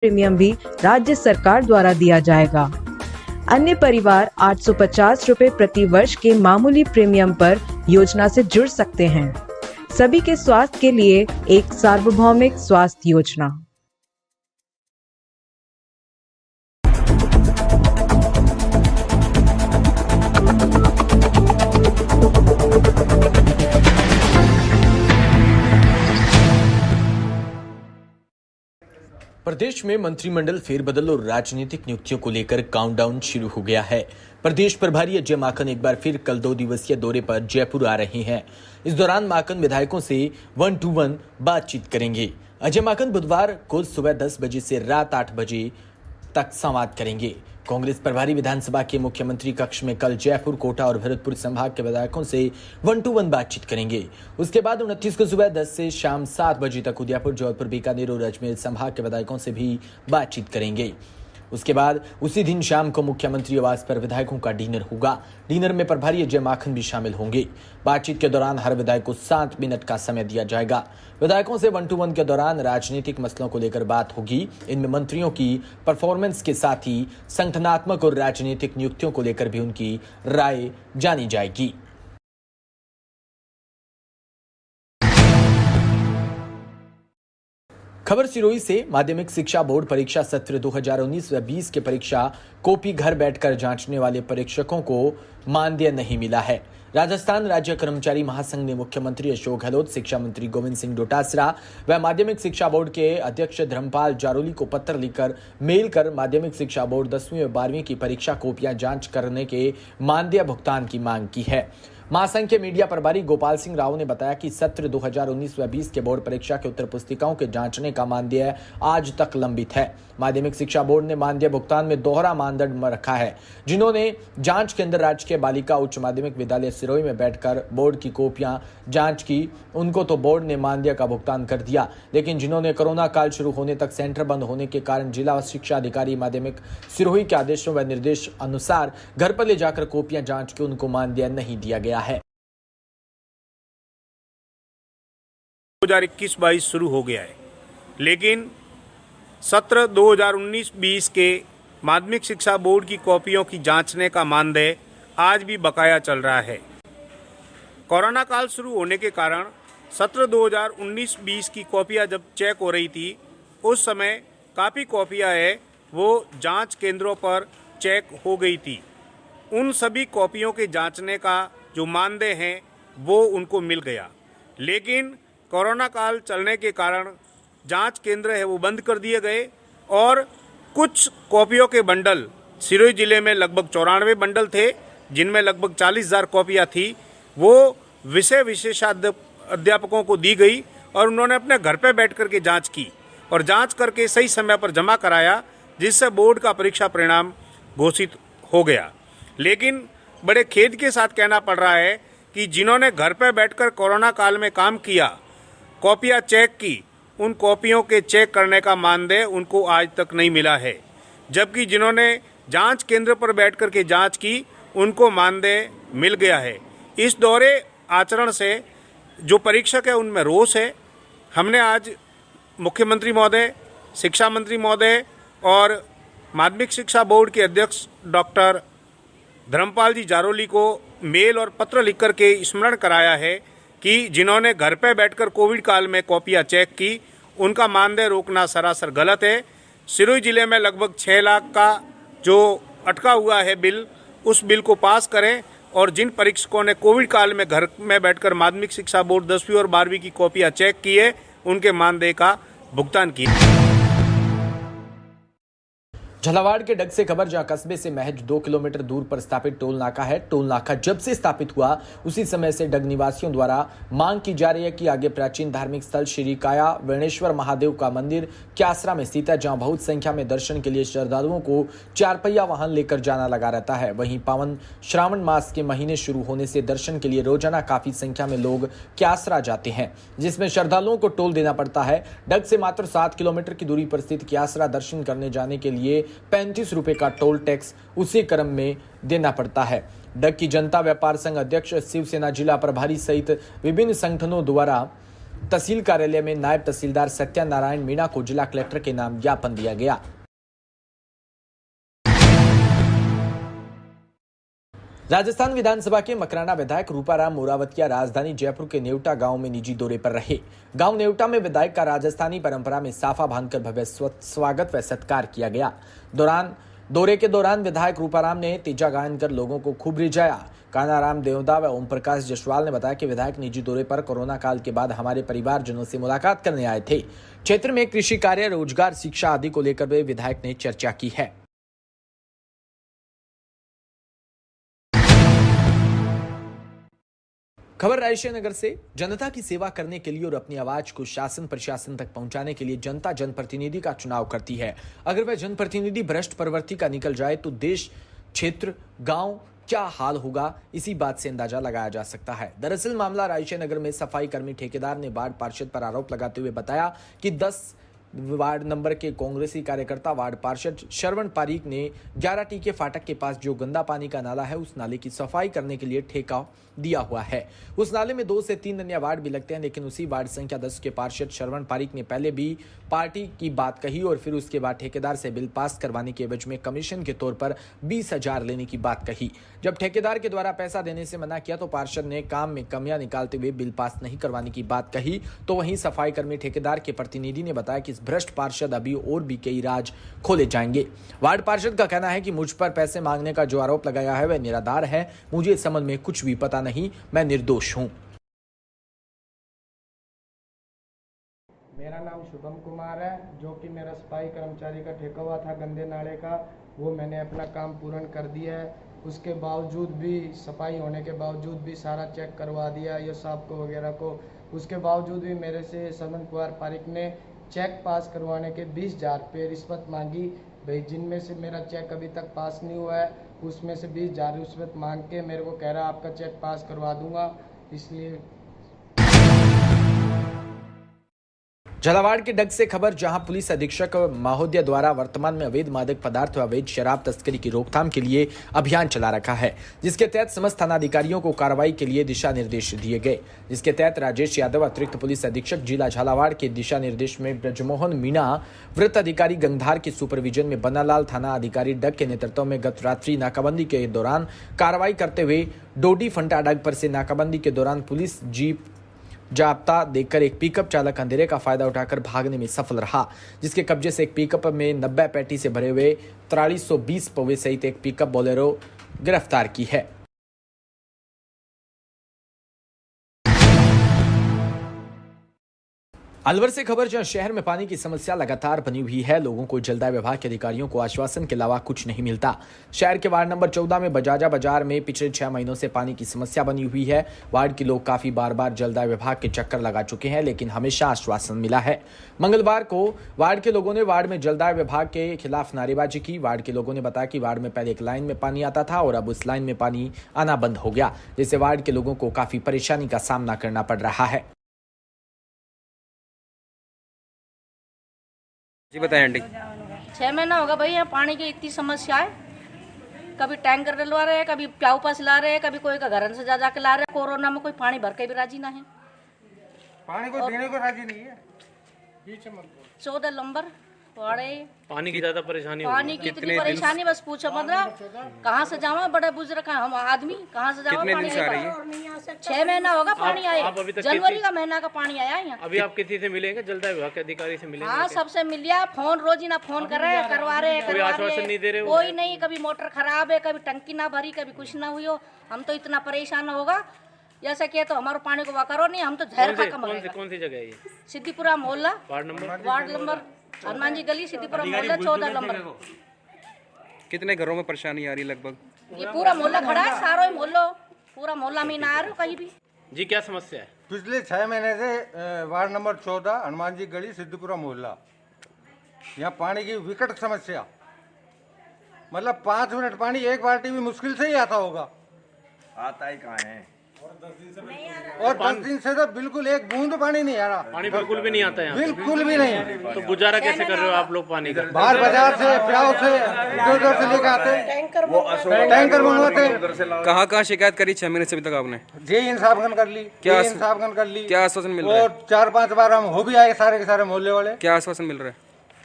Premium भी राज्य सरकार द्वारा दिया जाएगा। अन्य परिवार 850 रुपए प्रति वर्ष के मामूली प्रीमियम पर योजना से जुड़ सकते हैं। सभी के स्वास्थ्य के लिए एक सार्वभौमिक स्वास्थ्य योजना। प्रदेश में मंत्रिमंडल फेरबदल और राजनीतिक नियुक्तियों को लेकर काउंटडाउन शुरू हो गया है। प्रदेश प्रभारी अजय माकन एक बार फिर कल 2 दिवसीय दौरे पर जयपुर आ रहे हैं। इस दौरान माकन विधायकों से 1-to-1 बातचीत करेंगे। अजय माकन बुधवार को सुबह 10 बजे से रात 8 बजे तक संवाद करेंगे। कांग्रेस प्रभारी विधानसभा के मुख्यमंत्री कक्ष में कल जयपुर, कोटा और भरतपुर संभाग के विधायकों से 1-to-1 बातचीत करेंगे। उसके बाद 29 को सुबह 10 से शाम 7 बजे तक उदयपुर, जौनपुर, बीकानेर और अजमेर संभाग के विधायकों से भी बातचीत करेंगे। उसके बाद उसी दिन शाम को मुख्यमंत्री आवास पर विधायकों का डिनर होगा। डिनर में प्रभारी अजय माकन भी शामिल होंगे। बातचीत के दौरान हर विधायक को 7 मिनट का समय दिया जाएगा। विधायकों से 1-to-1 के दौरान राजनीतिक मसलों को लेकर बात होगी। इनमें मंत्रियों की परफॉर्मेंस के साथ ही संगठनात्मक और राजनीतिक नियुक्तियों को लेकर भी उनकी राय जानी जाएगी। खबर सिरोही से माध्यमिक शिक्षा बोर्ड परीक्षा सत्र 2019-20 के परीक्षा कॉपी घर बैठकर जांचने वाले परीक्षकों को मानदेय नहीं मिला है। राजस्थान राज्य कर्मचारी महासंघ ने मुख्यमंत्री अशोक गहलोत, शिक्षा मंत्री गोविंद सिंह डोटासरा व माध्यमिक शिक्षा बोर्ड के अध्यक्ष धर्मपाल जारोली को पत्र लिखकर मेल कर माध्यमिक शिक्षा बोर्ड 10वीं व 12वीं की परीक्षा कॉपियां जांच करने के मानदेय भुगतान की मांग की है। महासंघ के मीडिया प्रभारी गोपाल सिंह राव ने बताया कि सत्र 2019-20 के बोर्ड परीक्षा के उत्तर पुस्तिकाओं के जांचने का मानदेय आज तक लंबित है। माध्यमिक शिक्षा बोर्ड ने मानदेय भुगतान में दोहरा मानदंड रखा है। जिन्होंने जांच केंद्र राजकीय बालिका उच्च माध्यमिक विद्यालय सिरोही में बैठकर बोर्ड की कॉपियां जांच की, उनको तो बोर्ड ने मानदेय का भुगतान कर दिया, लेकिन जिन्होंने कोरोना काल शुरू होने तक सेंटर बंद होने के कारण जिला शिक्षा अधिकारी माध्यमिक सिरोही के आदेशों व निर्देश अनुसार घर पर ले जाकर कॉपियां जांच के उनको मानदेय नहीं दिया गया है। 2021-22 शुरू हो गया है, लेकिन सत्र 2019-20 के माध्यमिक शिक्षा बोर्ड की कॉपियों की जांचने का मानदेय आज भी बकाया चल रहा है। कोरोना काल शुरू होने के कारण सत्र 2019-20 की कॉपियां जब चेक हो रही थी, उस समय काफ़ी कॉपियां है वो जांच केंद्रों पर चेक हो गई थी। उन सभी कॉपियों के जांचने का जो मानदेय है वो उनको मिल गया, लेकिन कोरोना काल चलने के कारण जांच केंद्र है वो बंद कर दिए गए और कुछ कॉपियों के बंडल, सिरोही जिले में लगभग 94 बंडल थे जिनमें लगभग 40,000 कॉपियाँ थी, वो विषय विशेषाध्यापकों को दी गई और उन्होंने अपने घर पे बैठ कर के जाँच की और जाँच करके सही समय पर जमा कराया, जिससे बोर्ड का परीक्षा परिणाम घोषित हो गया। लेकिन बड़े खेद के साथ कहना पड़ रहा है कि जिन्होंने घर पे बैठकर कोरोना काल में काम किया, कॉपियां चेक की, उन कॉपियों के चेक करने का मानदेय उनको आज तक नहीं मिला है, जबकि जिन्होंने जांच केंद्र पर बैठकर के जांच की उनको मानदेय मिल गया है। इस दोहरे आचरण से जो परीक्षक है उनमें रोष है। हमने आज मुख्यमंत्री महोदय, शिक्षा मंत्री महोदय और माध्यमिक शिक्षा बोर्ड के अध्यक्ष डॉक्टर धर्मपाल जी जारोली को मेल और पत्र लिख कर के स्मरण कराया है कि जिन्होंने घर पर बैठकर कोविड काल में कॉपियां चेक की, उनका मानदेय रोकना सरासर गलत है। सिरोही जिले में लगभग 6 लाख का जो अटका हुआ है बिल, उस बिल को पास करें और जिन परीक्षकों ने कोविड काल में घर में बैठकर माध्यमिक शिक्षा बोर्ड 10वीं और 12वीं की कॉपियां चेक की है, उनके मानदेय का भुगतान किया। झालावाड़ के डग से खबर, जहां कस्बे से महज 2 किलोमीटर दूर पर स्थापित टोल नाका है। टोल नाका जब से स्थापित हुआ उसी समय से डग निवासियों द्वारा मांग की जा रही है कि आगे प्राचीन धार्मिक स्थल श्री काया वेणेश्वर महादेव का मंदिर क्यासरा में स्थित है, जहां बहुत संख्या में दर्शन के लिए श्रद्धालुओं को 4 पहिया वाहन लेकर जाना लगा रहता है। वहीं पावन श्रावण मास के महीने शुरू होने से दर्शन के लिए रोजाना काफी संख्या में लोग क्यासरा जाते हैं, जिसमें श्रद्धालुओं को टोल देना पड़ता है। डग से मात्र 7 किलोमीटर की दूरी पर स्थित क्यासरा दर्शन करने जाने के लिए 35 रुपए का टोल टैक्स उसी क्रम में देना पड़ता है। डग की जनता व्यापार संघ अध्यक्ष, शिवसेना जिला प्रभारी सहित विभिन्न संगठनों द्वारा तहसील कार्यालय में नायब तहसीलदार सत्यनारायण मीणा को जिला कलेक्टर के नाम ज्ञापन दिया गया। राजस्थान विधानसभा के मकराना विधायक रूपाराम मोरावतिया राजधानी जयपुर के नेवटा गांव में निजी दौरे पर रहे। गांव नेवटा में विधायक का राजस्थानी परंपरा में साफा बांधकर भव्य स्वागत व सत्कार किया गया। दौरे के दौरान विधायक रूपाराम ने तीजा गायन कर लोगों को खूब रिझाया। कानाराम देवदा व ओम प्रकाश जसवाल ने बताया कि विधायक निजी दौरे पर कोरोना काल के बाद हमारे परिवारजनों से मुलाकात करने आए थे। क्षेत्र में कृषि कार्य, रोजगार, शिक्षा आदि को लेकर वे विधायक ने चर्चा की है। खबर रायसेन नगर से। जनता की सेवा करने के लिए और अपनी आवाज को शासन प्रशासन तक पहुंचाने के लिए जनता जनप्रतिनिधि का चुनाव करती है। अगर वह जनप्रतिनिधि भ्रष्ट प्रवृत्ति का निकल जाए तो देश, क्षेत्र, गांव क्या हाल होगा, इसी बात से अंदाजा लगाया जा सकता है। दरअसल मामला रायसेन नगर में सफाई कर्मी ठेकेदार ने वार्ड पार्षद पर आरोप लगाते हुए बताया कि 10 वार्ड नंबर के कांग्रेसी कार्यकर्ता वार्ड पार्षद श्रवण पारीक ने 11 टी के फाटक के पास जो गंदा पानी का नाला है उस नाले की सफाई करने के लिए ठेका दिया हुआ है। उस नाले में 2 से 3 अन्य वार्ड भी लगते हैं, लेकिन उसी वार्ड संख्या 10 के पार्षद श्रवण पारीक ने पहले भी पार्टी की बात कही और फिर उसके बाद ठेकेदार से बिल पास करवाने के एवज में कमीशन के तौर पर 20,000 लेने की बात कही। जब ठेकेदार के द्वारा पैसा देने से मना किया तो पार्षद ने काम में कमियां निकालते हुए बिल पास नहीं करवाने की बात कही। तो वहीं सफाई कर्मी ठेकेदार के प्रतिनिधि ने बताया कि इस भ्रष्ट पार्षद अभी और भी कई राज खोले जाएंगे। वार्ड पार्षद का कहना है कि मुझ पर पैसे मांगने का जो आरोप लगाया है वह निराधार है। मुझे इस संबंध में कुछ भी पता नहीं, मैं निर्दोष हूं। मेरा नाम शुभम कुमार है, जो कि मेरा सफाई कर्मचारी का ठेका हुआ था गंदे नाले का, वो मैंने अपना काम पूर्ण कर दिया है। उसके बावजूद भी, सफाई होने के बावजूद भी सारा चेक करवा दिया ये साहब को वगैरह को। उसके बावजूद भी मेरे से श्रवण कुमार पारीक ने चेक पास करवाने के 20,000 रुपये रिश्वत मांगी। भाई जिनमें से मेरा चेक अभी तक पास नहीं हुआ है, उसमें से 20,000 रिश्वत मांग के मेरे को कह रहा आपका चेक पास करवा दूंगा। इसलिए झालावाड़ के डग से खबर, जहां पुलिस अधीक्षक महोदय द्वारा वर्तमान में अवैध मादक पदार्थ व अवैध शराब तस्करी की रोकथाम के लिए अभियान चला रखा है, जिसके तहत समस्त थानाधिकारियों को कार्रवाई के लिए दिशा निर्देश दिए गए। जिसके तहत राजेश यादव अतिरिक्त पुलिस अधीक्षक जिला झालावाड़ के दिशा निर्देश में ब्रजमोहन मीणा, वृत्त अधिकारी गंगधार के सुपरविजन में बनालाल थाना अधिकारी डग के नेतृत्व में गत रात्रि नाकाबंदी के दौरान कार्रवाई करते हुए डोडी फंटा डग पर से नाकाबंदी के दौरान पुलिस जीप जाप्ता देखकर एक पिकअप चालक अंधेरे का फायदा उठाकर भागने में सफल रहा, जिसके कब्जे से एक पिकअप में 90 पेटी से भरे हुए 4320 पौवे सहित एक पिकअप बोलेरो गिरफ्तार की है। अलवर से खबर, जहां शहर में पानी की समस्या लगातार बनी हुई है। लोगों को जलदाय विभाग के अधिकारियों को आश्वासन के अलावा कुछ नहीं मिलता। शहर के वार्ड नंबर 14 में बजाजा बाजार में पिछले 6 महीनों से पानी की समस्या बनी हुई है। वार्ड के लोग काफी बार जलदाय विभाग के चक्कर लगा चुके हैं, लेकिन हमेशा आश्वासन मिला है। मंगलवार को वार्ड के लोगों ने वार्ड में जलदाय विभाग के खिलाफ नारेबाजी की। वार्ड के लोगों ने बताया कि वार्ड में पहले एक लाइन में पानी आता था और अब उस लाइन में पानी आना बंद हो गया, जिससे वार्ड के लोगों को काफी परेशानी का सामना करना पड़ रहा है। जी बताएं आंटी। 6 महीना होगा भाई, यहाँ पानी की इतनी समस्या है। कभी टैंकर डलवा रहे हैं, कभी प्याऊ पास ला रहे हैं, कभी कोई का घर से जा जाके ला रहे हैं। कोरोना में कोई पानी भर के भी राजी ना है, पानी को देने को राजी नहीं है। 14 नंबर वाड़े पानी की ज्यादा परेशानी पानी की इतनी परेशानी, बस पूछो मत। कहाँ से जावा, बड़े बुजुर्ग हम आदमी कहाँ से जावा। पानी 6 महीना होगा पानी आए, जनवरी का महीना का पानी आया यहाँ। अभी आप किसी से मिलेंगे, जलदाय विभाग के अधिकारी से मिलेंगे? हाँ, सबसे मिल लिया। फोन रोज ही ना फोन कर रहे हैं, करवा रहे हैं, आश्वासन नहीं दे रहे हो? कोई नहीं। कभी मोटर खराब है, कभी टंकी ना भरी, कभी कुछ ना हुई हो। हम तो इतना परेशान होगा, जैसे कि तो हमारे पानी को वाकरो नहीं, हम तो जहर खा के। कौन सी जगह है ये? सिद्धिपुरा मोहल्ला, वार्ड नंबर हनुमान जी गली, सिद्धिपुरा मोहल्ला 14 नंबर। कितने घरों में परेशानी आ रही लगभग? ये पूरा मोहल्ला खड़ा है, सारो ही मोहल्लो, पूरा मोहल्ला में ना आ रहे हो कहीं भी। जी क्या समस्या है? पिछले 6 महीने से वार्ड नंबर 14 हनुमान जी गली सिद्धिपुरा मोहल्ला, यहाँ पानी की विकट समस्या। मतलब 5 मिनट पानी एक बाल्टी भी मुश्किल से ही आता होगा। आता ही कहाँ है? और 10 दिन से तो बिल्कुल एक बूंद पानी नहीं आ रहा। पानी बिल्कुल भी नहीं आता है, बिल्कुल भी नहीं। तो गुजारा कैसे कर रहे हो आप लोग पानी का? बाहर बाजार से प्याव से इधर से लेकर आते, टैंकर मंगवाते। कहाँ शिकायत करी 6 महीने से अभी तक आपने? जे इंसाफगन कर ली, क्या इंसाफगन कर ली। क्या आश्वासन मिल रहा है? और 4-5 बार हम हो भी आए सारे के सारे मोहल्ले वाले। क्या आश्वासन मिल रहा है?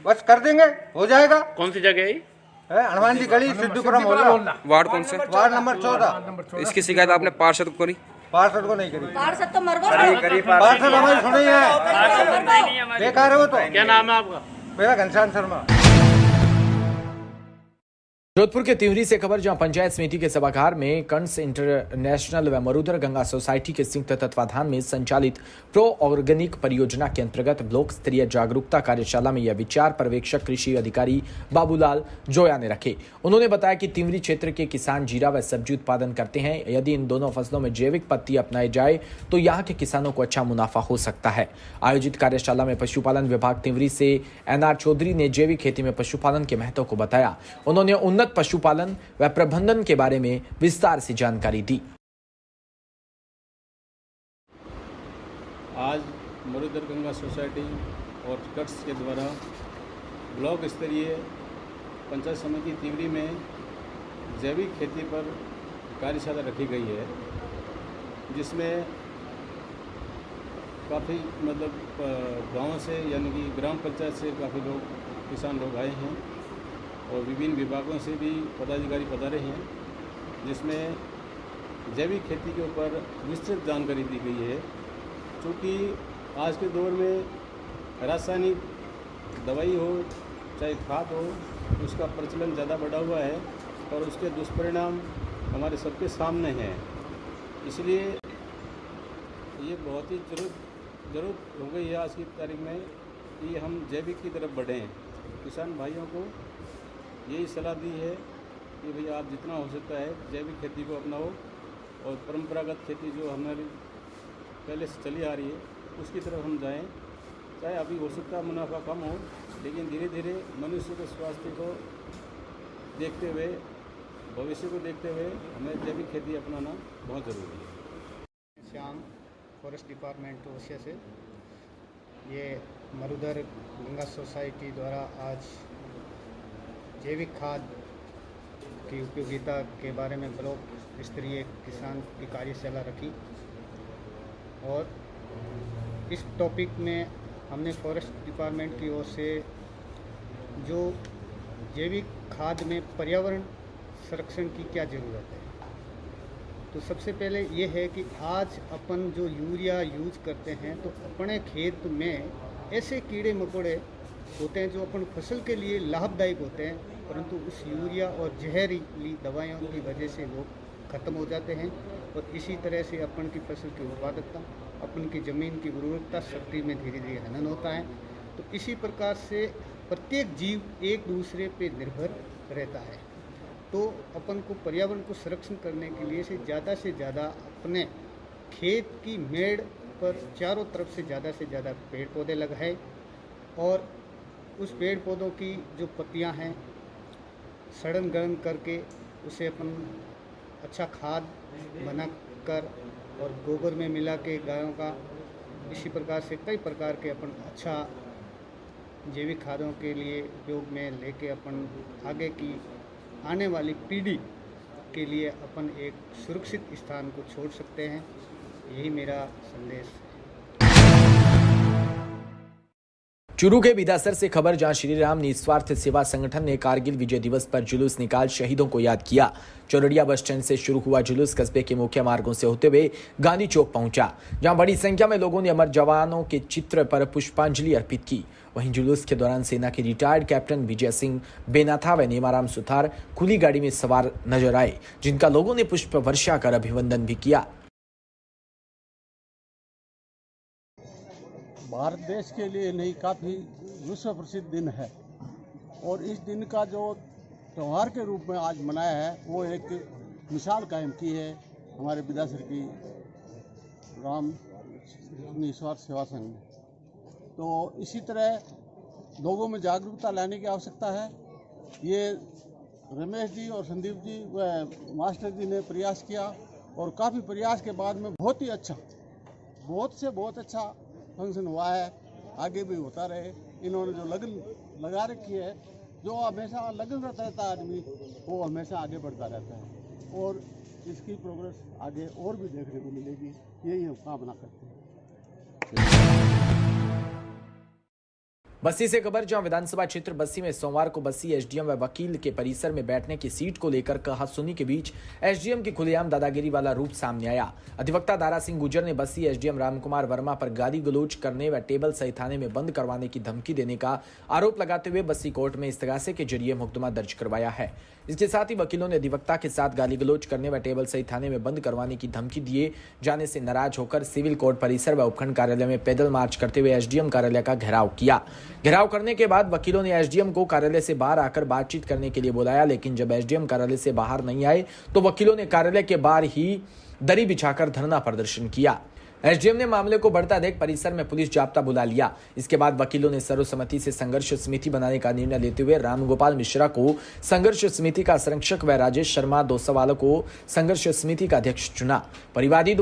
बस कर देंगे, हो जाएगा। कौन सी जगह है? हनुमान जी गली सिद्धपुरा मोहल्ला, वार्ड कौन से? Ward number 14। इसकी शिकायत आपने पार्षद को करी? पार्षद को नहीं करी। पार्षद तो मर गए। पार्षद हमारी सुनी है, बेकार है वो तो। क्या नाम है आपका? मेरा घनश्याम शर्मा। जोधपुर के तिवरी से खबर, जहां पंचायत समिति के सभागार में कंस इंटरनेशनल व मरुधर गंगा सोसाइटी के संयुक्त तत्वाधान में संचालित प्रो ऑर्गेनिक परियोजना के अंतर्गत ब्लॉक स्तरीय जागरूकता कार्यशाला में यह विचार पर्यवेक्षक कृषि अधिकारी बाबूलाल जोया ने रखे। उन्होंने बताया कि तिवरी क्षेत्र के किसान जीरा व सब्जी उत्पादन करते हैं। यदि इन दोनों फसलों में जैविक पद्धति अपनाई जाए तो यहाँ के किसानों को अच्छा मुनाफा हो सकता है। आयोजित कार्यशाला में पशुपालन विभाग तिवरी से NR चौधरी ने जैविक खेती में पशुपालन के महत्व को बताया। उन्होंने उन्नत पशुपालन व प्रबंधन के बारे में विस्तार से जानकारी दी। आज मरुधर गंगा सोसाइटी और कट्स के द्वारा ब्लॉक स्तरीय पंचायत समिति तिवरी में जैविक खेती पर कार्यशाला रखी गई है, जिसमें काफ़ी गाँव से यानी कि ग्राम पंचायत से काफ़ी लोग किसान लोग आए हैं और विभिन्न विभागों से भी पदाधिकारी पधारे हैं, जिसमें जैविक खेती के ऊपर विस्तृत जानकारी दी गई है। क्योंकि आज के दौर में रासायनिक दवाई हो चाहे खाद हो, उसका प्रचलन ज़्यादा बढ़ा हुआ है और उसके दुष्परिणाम हमारे सबके सामने हैं। इसलिए ये बहुत ही ज़रूरत हो गई है आज की तारीख में कि हम जैविक की तरफ बढ़ें। किसान भाइयों को यही सलाह दी है कि भैया आप जितना हो सकता है जैविक खेती को अपनाओ और परंपरागत खेती जो हमारी पहले से चली आ रही है उसकी तरफ हम जाएं। चाहे अभी हो सकता है मुनाफा कम हो, लेकिन धीरे धीरे मनुष्य के स्वास्थ्य को देखते हुए, भविष्य को देखते हुए हमें जैविक खेती अपनाना बहुत ज़रूरी है। श्याम, फॉरेस्ट डिपार्टमेंट ओसिया से। ये मरुधर गंगा सोसाइटी द्वारा आज जैविक खाद की उपयोगिता के बारे में ब्लॉक स्तरीय किसान की कार्यशाला रखी और इस टॉपिक में हमने फॉरेस्ट डिपार्टमेंट की ओर से जो जैविक खाद में पर्यावरण संरक्षण की क्या ज़रूरत है, तो सबसे पहले ये है कि आज अपन जो यूरिया यूज करते हैं तो अपने खेत में ऐसे कीड़े मकोड़े होते हैं जो अपन फसल के लिए लाभदायक होते हैं, परंतु उस यूरिया और जहरीली दवाइयों की वजह से वो ख़त्म हो जाते हैं और इसी तरह से अपन की फसल की उत्पादकता, अपन की ज़मीन की उर्वरकता शक्ति में धीरे धीरे हनन होता है। तो इसी प्रकार से प्रत्येक जीव एक दूसरे पे निर्भर रहता है। तो अपन को पर्यावरण को संरक्षण करने के लिए से ज़्यादा अपने खेत की मेड़ पर चारों तरफ से ज़्यादा पेड़ पौधे लगाए और उस पेड़ पौधों की जो पत्तियां हैं सड़न गलन करके उसे अपन अच्छा खाद बनाकर और गोबर में मिला के गायों का, इसी प्रकार से कई प्रकार के अपन अच्छा जैविक खादों के लिए उपयोग में लेके अपन आगे की आने वाली पीढ़ी के लिए अपन एक सुरक्षित स्थान को छोड़ सकते हैं। यही मेरा संदेश है। चूरू के बिदासर से खबर, जहां श्री राम निस्वार्थ सेवा संगठन ने कारगिल विजय दिवस पर जुलूस निकाल शहीदों को याद किया। चौरड़िया बस स्टैंड से शुरू हुआ जुलूस कस्बे के मुख्य मार्गों से होते हुए गांधी चौक पहुंचा, जहां बड़ी संख्या में लोगों ने अमर जवानों के चित्र पर पुष्पांजलि अर्पित की। वहीं जुलूस के दौरान सेना के रिटायर्ड कैप्टन विजय सिंह बेनाथा व नेमाराम सुथार खुली गाड़ी में सवार नजर आए, जिनका लोगों ने पुष्प वर्षा कर अभिवंदन भी किया। भारत देश के लिए नहीं, काफ़ी विश्व प्रसिद्ध दिन है और इस दिन का जो त्यौहार के रूप में आज मनाया है वो एक मिसाल कायम की है हमारे बिदासर की राम निस्वार्थ सेवा संघ ने। तो इसी तरह लोगों में जागरूकता लाने की आवश्यकता है। ये रमेश जी और संदीप जी व मास्टर जी ने प्रयास किया और काफ़ी प्रयास के बाद में बहुत ही अच्छा, बहुत से बहुत अच्छा फंक्शन हुआ है। आगे भी होता रहे। इन्होंने जो लगन लगा रखी है, जो हमेशा लगन रहता है आदमी, वो हमेशा आगे बढ़ता रहता है और इसकी प्रोग्रेस आगे और भी देखने को मिलेगी, यही हम कामना करते हैं। बस्सी से खबर, जहां विधानसभा क्षेत्र बस्सी में सोमवार को बस्सी एसडीएम व वकील के परिसर में बैठने की सीट को लेकर कहासुनी के बीच एसडीएम की खुलेआम दादागिरी वाला रूप सामने आया। अधिवक्ता दारा सिंह गुर्जर ने बस्सी एसडीएम रामकुमार वर्मा पर गाली गलौज करने व टेबल सहित थाने में बंद करवाने की धमकी देने का आरोप लगाते हुए बस्सी कोर्ट में इस्तगासे के जरिए मुकदमा दर्ज करवाया है। इसके साथ ही वकीलों ने अधिवक्ता के साथ गाली गलौज करने व टेबल सहित थाने में बंद करवाने की धमकी दिए जाने से नाराज होकर सिविल कोर्ट परिसर व उपखंड कार्यालय में पैदल मार्च करते हुए एसडीएम कार्यालय का घेराव किया। घेराव करने के बाद वकीलों ने एसडीएम को कार्यालय से बाहर आकर बातचीत करने के लिए बुलाया, लेकिन जब एसडीएम कार्यालय से बाहर नहीं आए तो वकीलों ने कार्यालय के बाहर ही दरी बिछाकर धरना प्रदर्शन किया। एसडीएम ने मामले को बढ़ता देख परिसर में पुलिस जाब्ता बुला लिया। इसके बाद वकीलों ने सर्वसम्मति से संघर्ष समिति बनाने का निर्णय लेते हुए रामगोपाल मिश्रा को संघर्ष समिति का संरक्षक व राजेश शर्मा दोसवाल को संघर्ष समिति का अध्यक्ष चुना। परिवादी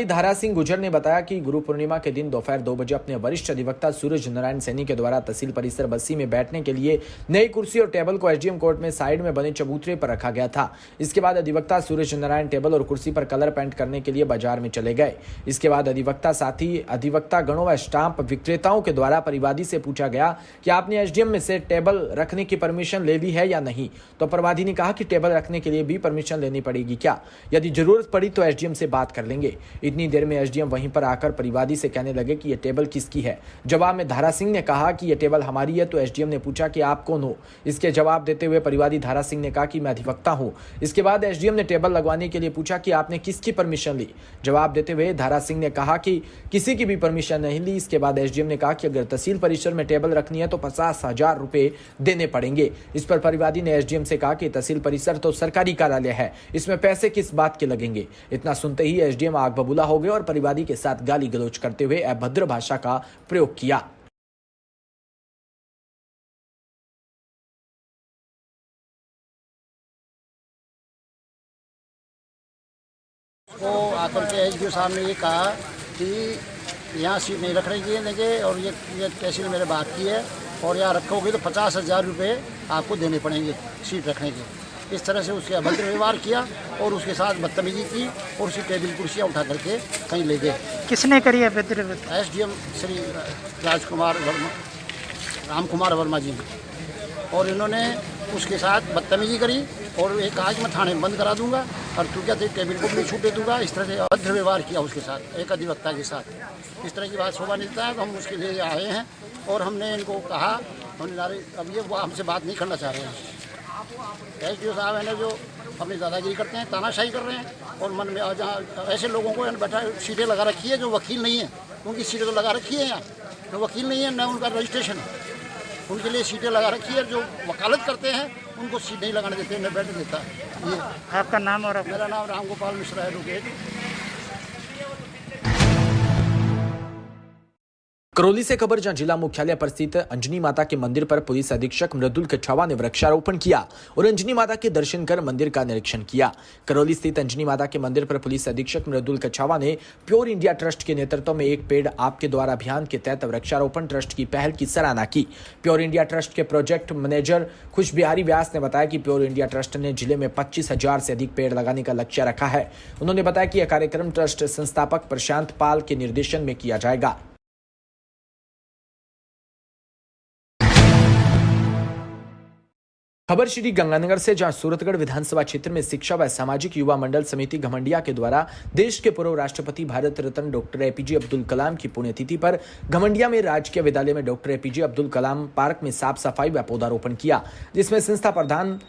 धारा सिंह गुर्जर ने बताया कि गुरु पूर्णिमा के दिन दोपहर 2 बजे अपने वरिष्ठ अधिवक्ता सूरज नारायण सैनी के द्वारा तहसील परिसर बस्सी में बैठने के लिए नई कुर्सी और टेबल को एसडीएम कोर्ट में साइड में बने चबूतरे पर रखा गया था। इसके बाद अधिवक्ता सूरज नारायण टेबल और कुर्सी पर कलर पेंट करने के लिए बाजार में चले गए। इसके बाद अधिवक्ता साथी अधिवक्ता गणों व स्टाम्प विक्रेताओं के द्वारा परिवादी से पूछा गया कि आपने एसडीएम में से टेबल रखने की परमिशन ले ली है या नहीं, तो परिवादी ने कहा कि टेबल रखने के लिए भी परमिशन लेनी पड़ेगी क्या, यदि जरूरत पड़ी तो एसडीएम से बात कर लेंगे। इतनी देर में एसडीएम वहीं पर आकर परिवादी से कहने लगे कि यह टेबल किसकी है। जवाब में धारा सिंह ने कहा कि यह टेबल हमारी है, तो एसडीएम ने पूछा कि आप कौन हो। इसके जवाब देते हुए परिवादी धारा सिंह ने कहा कि मैं अधिवक्ता हूं। इसके बाद एसडीएम ने टेबल लगवाने के लिए पूछा कि आपने किसकी परमिशन ली। जवाब देते हुए धारा सिंह ने कहा कि किसी की भी परमिशन नहीं ली। इसके बाद एसडीएम ने कहा कि अगर तहसील परिसर में टेबल रखनी है तो 50,000 रुपए देने पड़ेंगे। इस पर परिवादी ने एसडीएम से कहा कि तहसील परिसर तो सरकारी कार्यालय है, इसमें पैसे किस बात के लगेंगे। इतना सुनते ही एसडीएम आग बबूला हो गए और परिवादी के साथ गाली गलौज करते हुए अभद्र भाषा का प्रयोग किया। तो आकर के एसडीओ साहब ने ये कहा कि यहाँ सीट नहीं रखने की देंगे और ये तहसील मेरे बात की है और यहाँ रखोगे तो 50,000 रुपये आपको देने पड़ेंगे सीट रखने के। इस तरह से उसके अभद्र व्यवहार किया और उसके साथ बदतमीजी की और उसकी टेबल कुर्सियाँ उठा करके कहीं ले गए। किसने करी है अभद्र? एसडीएम श्री रामकुमार वर्मा जी ने, और इन्होंने उसके साथ बदतमीजी करी और एक आज मैं थाने में बंद करा दूंगा और तू क्या टेबल को भी छूट दे दूंगा। इस तरह से अभद्र व्यवहार किया उसके साथ, एक अधिवक्ता के साथ। इस तरह की बात शोभा नहीं देता है, तो हम उसके लिए आए हैं और हमने इनको कहा, अब ये वो हमसे बात नहीं करना चाह रहे हैं। एसडीओ साहब है ना जो अपनी दादागिरी करते हैं, तानाशाही कर रहे हैं और मन में जहाँ ऐसे लोगों को बैठा सीटें लगा रखी है जो वकील नहीं है, उनकी सीटें तो लगा रखी है यहाँ, जो वकील नहीं है न उनका रजिस्ट्रेशन है, उनके लिए सीटें लगा रखी है। जो वकालत करते हैं उनको सीट नहीं लगाने देते, न बैठने देता। ये आपका नाम? और मेरा नाम रामगोपाल मिश्रा है, एडवोकेट। करौली से खबर, जहां जिला मुख्यालय पर स्थित अंजनी माता के मंदिर पर पुलिस अधीक्षक मृदुल कछावा ने वृक्षारोपण किया और अंजनी माता के दर्शन कर मंदिर का निरीक्षण किया। करौली स्थित अंजनी माता के मंदिर पर पुलिस अधीक्षक मृदुल कछावा ने प्योर इंडिया ट्रस्ट के नेतृत्व में एक पेड़ आपके द्वारा अभियान के तहत वृक्षारोपण ट्रस्ट की पहल की सराहना की। प्योर इंडिया ट्रस्ट के प्रोजेक्ट मैनेजर खुश बिहारी व्यास ने बताया कि प्योर इंडिया ट्रस्ट ने जिले में 25,000 से अधिक पेड़ लगाने का लक्ष्य रखा है। उन्होंने बताया कि यह कार्यक्रम ट्रस्ट संस्थापक प्रशांत पाल के निर्देशन में किया जाएगा। खबर श्री गंगानगर से, जहां सूरतगढ़ विधानसभा क्षेत्र में शिक्षा व सामाजिक युवा मंडल समिति घमंडिया के द्वारा देश के पूर्व राष्ट्रपति भारत रत्न डॉक्टर एपीजे अब्दुल कलाम की पुण्यतिथि पर घमंडिया में राजकीय विद्यालय में doctor APJ Abdul Kalam park में साफ सफाई व पौधारोपण किया, जिसमें संस्था प्रधान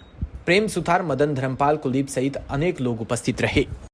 प्रेम सुथार, मदन धर्मपाल, कुलदीप सहित अनेक लोग उपस्थित रहे।